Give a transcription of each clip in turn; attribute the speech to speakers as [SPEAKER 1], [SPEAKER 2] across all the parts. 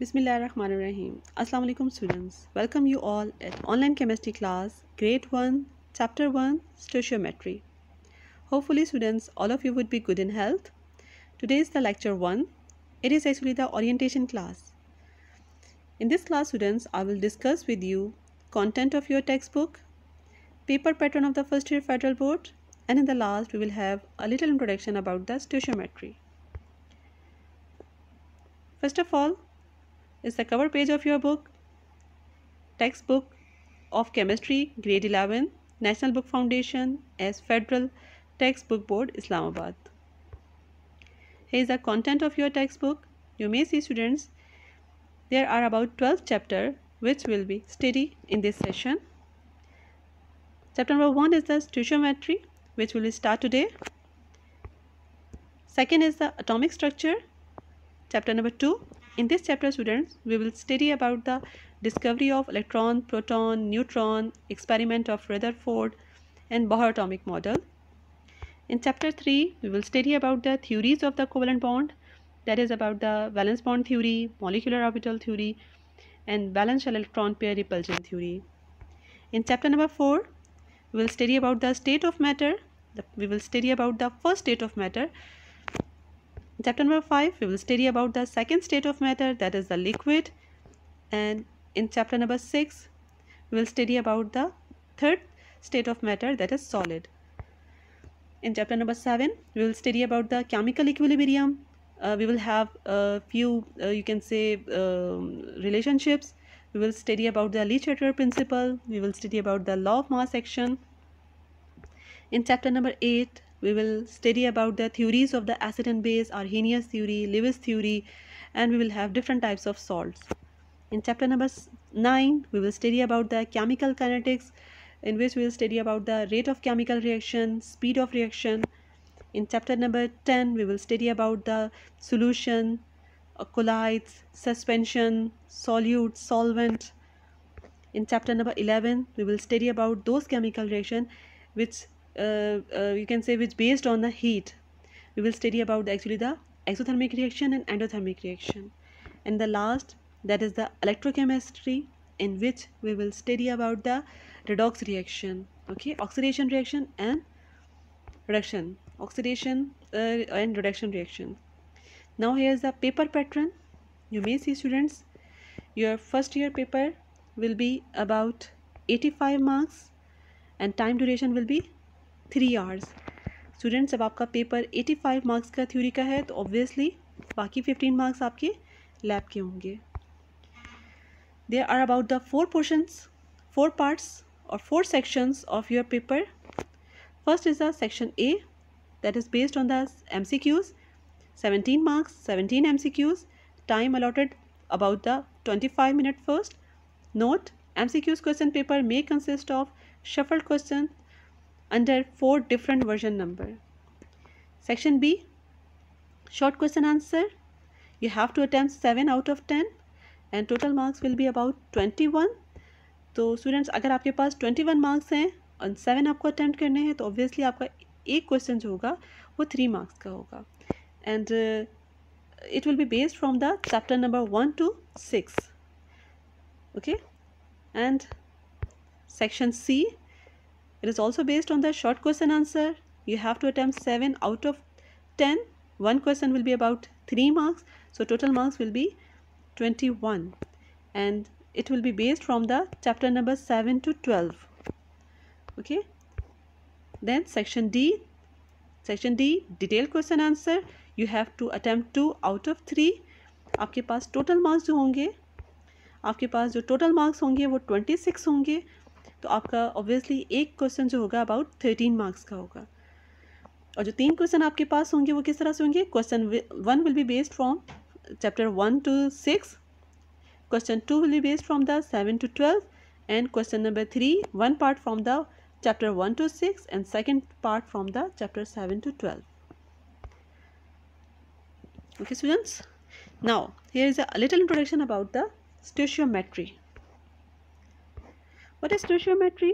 [SPEAKER 1] Bismillahirrahmanirrahim. Assalamu alaikum students. Welcome you all at online chemistry class, grade 1, chapter 1, stoichiometry. Hopefully students, all of you would be good in health. Today is the lecture 1. It is actually the orientation class. In this class students, I will discuss with you content of your textbook, paper pattern of the first year federal board, and in the last we will have a little introduction about the stoichiometry. First of all, is the cover page of your book, textbook of chemistry, grade 11, National Book Foundation as Federal Textbook Board, Islamabad. Here is the content of your textbook. You may see students, there are about 12 chapters which will be studied in this session. Chapter number 1 is the stoichiometry, which will start today. Second is the atomic structure. Chapter number 2. In this chapter students, we will study about the discovery of electron, proton, neutron, experiment of Rutherford and Bohr atomic model. In chapter 3, we will study about the theories of the covalent bond, that is about the valence bond theory, molecular orbital theory and valence shell electron pair repulsion theory. In chapter number 4, we will study about the state of matter. We will study about the first state of matter. In chapter number 5, we will study about the second state of matter, that is the liquid. And in chapter number 6, we will study about the third state of matter, that is solid. In chapter number 7, we will study about the chemical equilibrium. We will have a few, relationships. We will study about the Le-Chatelier principle. We will study about the law of mass action. In chapter number 8, we will study about the theories of the acid and base, Arrhenius theory, Lewis theory, and we will have different types of salts. In chapter number 9, we will study about the chemical kinetics, in which we will study about the rate of chemical reaction, speed of reaction. In chapter number 10, we will study about the solution, colloids, suspension, solute, solvent. In chapter number 11, we will study about those chemical reaction which which based on the heat. We will study about the exothermic reaction and endothermic reaction. And the last, that is the electrochemistry, in which we will study about the redox reaction, oxidation reaction and reduction, and reduction reaction. Now here is the paper pattern. You may see students, your first year paper will be about 85 marks and time duration will be 3 hours. Students, जब आपका paper 85 marks का theory का है तो obviously बाकी 15 marks आपके lab के होंगे. There are about the 4 parts or 4 sections of your paper. First is the section A, that is based on the MCQs, 17 marks, 17 MCQs, time allotted about the 25 minutes first. Note, MCQs question paper may consist of shuffled questions under 4 different version number. Section B, short question answer. You have to attempt 7 out of 10 and total marks will be about 21. तो students, अगर आपके पास 21 marks हैं और 7 आपको attempt करने हैं तो obviously आपका एक क्वेश्चन जो होगा वो 3 मार्क्स का होगा. And it will be based from the chapter number 1 to 6. Okay. And section C, it is also based on the short question answer. You have to attempt 7 out of 10. One question will be about 3 marks. So total marks will be 21. And it will be based from the chapter number 7 to 12. Okay. Then section D. Section D, detailed question answer. You have to attempt 2 out of 3. आपके पास total marks जो होंगे, आपके पास जो total marks होंगे वो 26 होंगे. तो आपका ऑब्वियसली एक क्वेश्चन जो होगा अबाउट 13 मार्क्स का होगा. और जो 3 क्वेश्चन आपके पास होंगे वो किस तरह से होंगे. Question 1 will be based from chapter 1 to 6. Question 2 will be based from the 7 to 12 and question number 3 1 part from the chapter 1 to 6 and second part from the chapter 7 to 12. Okay students, now here is a little introduction about the stoichiometry. What is stoichiometry?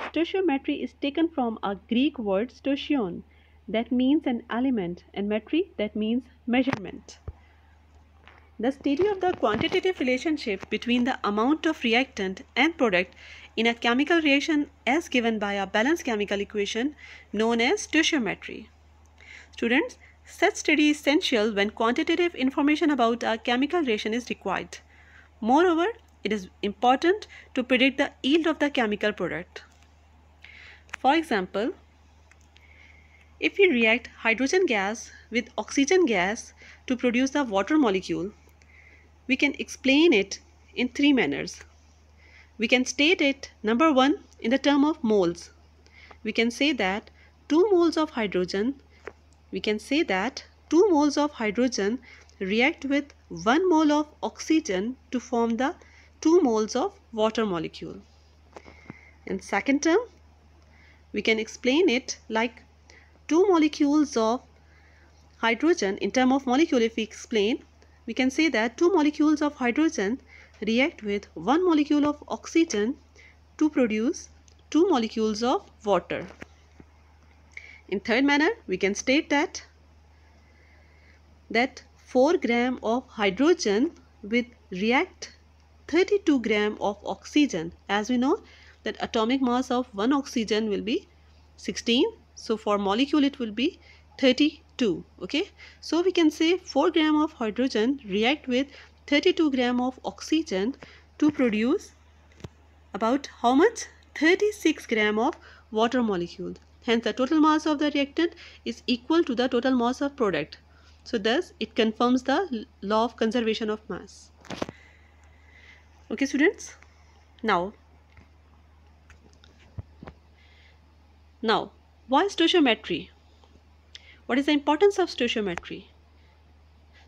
[SPEAKER 1] Stoichiometry is taken from a Greek word stoichion, that means an element, and metry, that means measurement. The study of the quantitative relationship between the amount of reactant and product in a chemical reaction as given by a balanced chemical equation known as stoichiometry. Students, such study is essential when quantitative information about a chemical reaction is required. Moreover, it is important to predict the yield of the chemical product. For example, if we react hydrogen gas with oxygen gas to produce the water molecule, we can explain it in three manners. We can state it, number one, in the term of moles. We can say that 2 moles of hydrogen react with 1 mole of oxygen to form the 2 moles of water molecule. In second term, we can explain it like 2 molecules of hydrogen. In term of molecule, if we explain, we can say that 2 molecules of hydrogen react with 1 molecule of oxygen to produce 2 molecules of water. In third manner, we can state that 4 gram of hydrogen will react 32 gram of oxygen. As we know that atomic mass of one oxygen will be 16. So for molecule it will be 32. Okay. So we can say 4 gram of hydrogen react with 32 gram of oxygen to produce about how much? 36 gram of water molecule. Hence the total mass of the reactant is equal to the total mass of product. So thus it confirms the law of conservation of mass. Okay students. Now why stoichiometry? What is the importance of stoichiometry?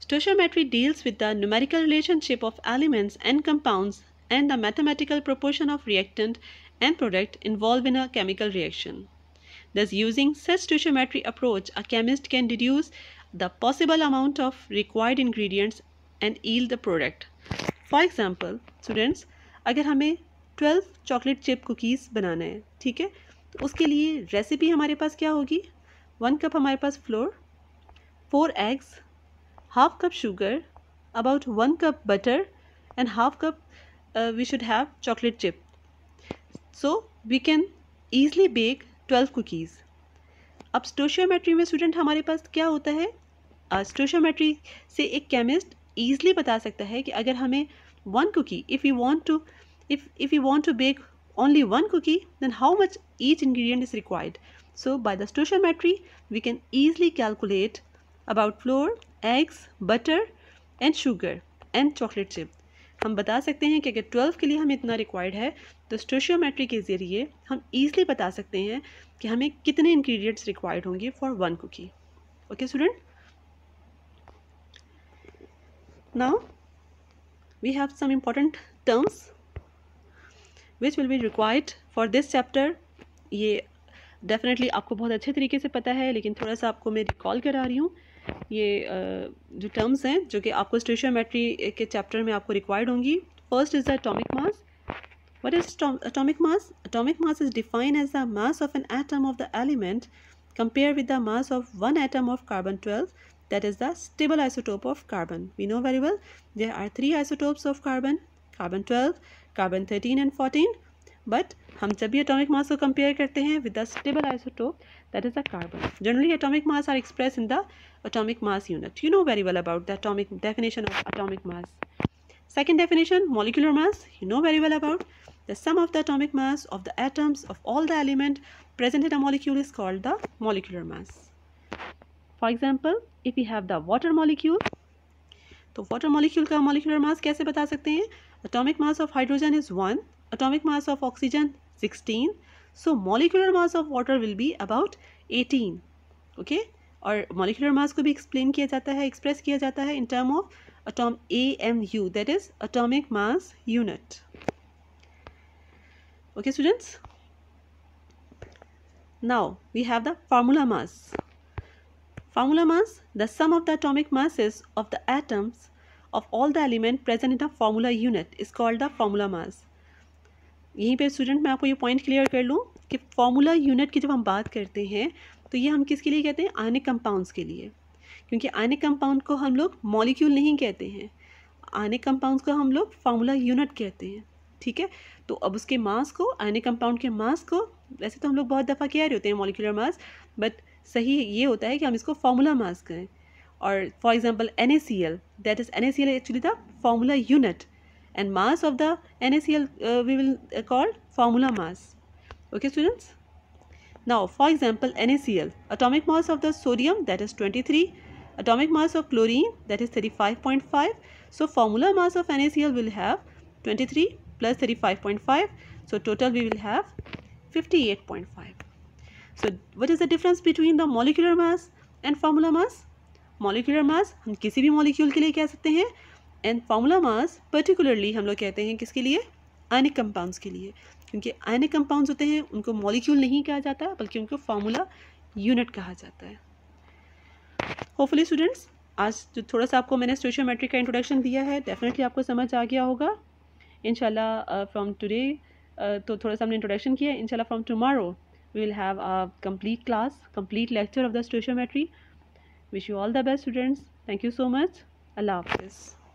[SPEAKER 1] Stoichiometry deals with the numerical relationship of elements and compounds and the mathematical proportion of reactant and product involved in a chemical reaction. Thus, using such stoichiometry approach, a chemist can deduce the possible amount of required ingredients and yield the product. For example, students, अगर हमें 12 chocolate chip cookies बनाना है, ठीक है, तो उसके लिए recipe हमारे पास क्या होगी? 1 कप हमारे पास floor, 4 eggs, half cup sugar, about 1 cup butter and half cup we should have chocolate chip. So we can easily bake 12 cookies. अब स्टोशियोमेट्री में स्टूडेंट हमारे पास क्या होता है? स्टोशियोमेट्री से एक केमिस्ट ईजिली बता सकता है कि अगर हमें 1 cookie, if we want to bake only 1 cookie, then how much each ingredient is required. So by the stoichiometry we can easily calculate about flour, eggs, butter and sugar and chocolate chip. हम बता सकते हैं कि अगर 12 के लिए हमें इतना रिक्वायर्ड है तो स्टोशियोमेट्री के ज़रिए हम ईजिली बता सकते हैं कि हमें कितने इंग्रेडिएंट्स रिक्वायर्ड होंगे for 1 cookie. Okay student. Now we have some important terms which will be required for this chapter. ये डेफिनेटली आपको बहुत अच्छे तरीके से पता है, लेकिन थोड़ा सा आपको मैं रिकॉल करा रही हूँ. ये जो टर्म्स हैं जो कि आपको स्टोशियोमेट्री के चैप्टर में आपको रिक्वायर्ड होंगी. First is the atomic mass. What is atomic mass? Atomic mass is defined as the mass of an atom of the element compare with the mass of one atom of carbon 12, that is the stable isotope of carbon. We know very well there are 3 isotopes of carbon 12, carbon 13 and 14. But हम जब भी atomic mass को compare करते हैं with the stable isotope, that is the carbon. Generally atomic mass are expressed in the atomic mass unit. You know very well about the atomic definition of atomic mass. Second definition, molecular mass. You know very well about the sum of the atomic mass of the atoms of all the element present in a molecule is called the molecular mass. For example, if we have the water molecule, तो water molecule का molecular mass कैसे बता सकते हैं? Atomic mass of hydrogen is 1, atomic mass of oxygen 16, so molecular mass of water will be about 18. Okay? और molecular mass को भी explain किया जाता है, express किया जाता है in term of AMU, that is atomic mass unit. Okay students? Now we have the formula mass. Formula mass, the sum of the atomic masses of the atoms of all the element present in the formula unit is called the formula mass. यहीं पे student मैं आपको ये point clear कर लूँ कि formula unit की जब हम बात करते हैं तो ये हम किसके लिए कहते हैं? आयनिक कंपाउंड्स के लिए, क्योंकि आयनिक कंपाउंड को हम लोग मॉलिक्यूल नहीं कहते हैं. आयनिक कंपाउंड्स को हम लोग फार्मूला यूनिट कहते हैं, ठीक है। तो अब उसके मास को, आयनिक कंपाउंड के मास को, वैसे तो हम लोग बहुत दफ़ा कह रहे होते हैं मॉलिक्यूलर मास, बट सही ये होता है कि हम इसको फार्मूला मास करें। और for example NaCl, that is NaCl actually the formula unit, and mass of the NaCl we will call formula mass. Okay students, now for example NaCl, atomic mass of the sodium that is 23, atomic mass of chlorine that is 35.5, so formula mass of NaCl will have 23 plus 35.5, so total we will have 58.5. So what is the difference between the molecular mass and formula mass? molecular mass हम किसी भी molecule के लिए कह सकते हैं, and formula mass particularly हम लोग कहते हैं किसके लिए, आयनिक कंपाउंड्स के लिए, क्योंकि आयनिक कंपाउंड्स होते हैं उनको मॉलिक्यूल नहीं कहा जाता बल्कि उनको फार्मूला यूनिट कहा जाता है। होपफुली स्टूडेंट्स, आज जो थोड़ा सा आपको मैंने स्टोइचियोमेट्री का इंट्रोडक्शन दिया है डेफिनेटली आपको समझ आ गया होगा इंशाल्लाह। फ्रॉम टुडे तो थोड़ा सा हमने इंट्रोडक्शन किया, इंशाल्लाह from tomorrow we will have a complete class, complete lecture of the stoichiometry. Wish you all the best students, thank you so much, अल्लाह हाफिज़।